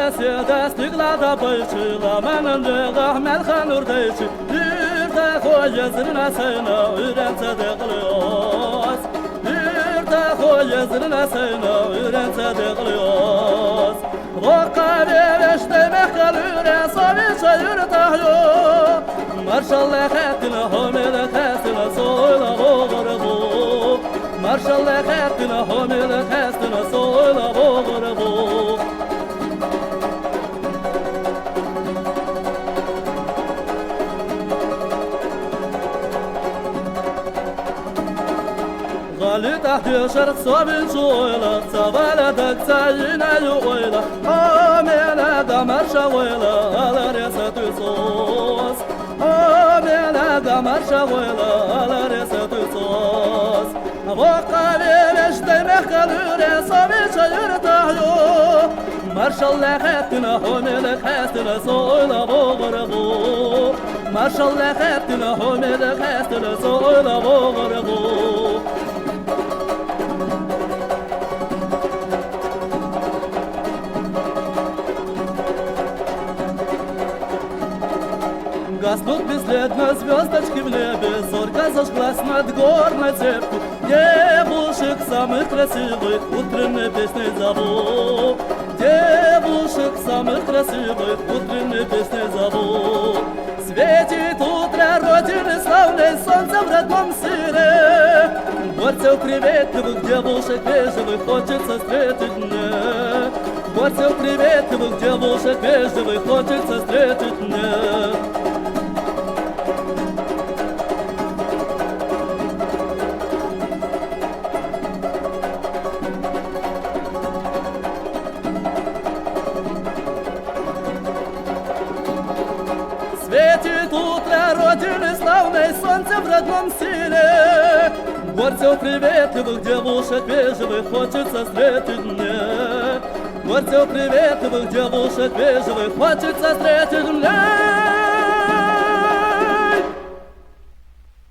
besiede stiglada bayçıla Menende gahmel hanur deyçi Bir de koyezirine seyna Ürense de kılıyoruz Bir de koyezirine seyna Ürense de kılıyoruz Vakka bebeşte mehkalüre Savi çayır tahyo Marşallah etine homile kestine Soyla boğur bu Marşallah etine homile kestine Soyla boğur bu غالي تحت شرق صابن شويلة صبالة تكساينا يويلة آمينة دمر شويلة على ريسة صوص آمينة دمر شويلة على ريسة صوص وقالي بشتي مخلوري صابي شير تحيو مارشالله خاتنا حميلك خاستنا صويلة بغربو مارشالله خاتنا حميلك خاستنا صويلة بغربو Гаснут бесследно звездочки в небе, зорька зажглась над горной цепью. Девушек самых красивых утренней песней зову. Девушек самых красивых утренней песней зову. Светит утро Родины славной, солнце в родном сыре. Горцев приветливых девушек вежливых хочется встретить мне. Горцев приветливых девушек вежливых хочется встретить мне. Светит утро Родины славной, солнце в родном селе. Горцев приветливых девушек вежливых хочется встретить мне. Горцев приветливых девушек вежливых хочется встретить мне.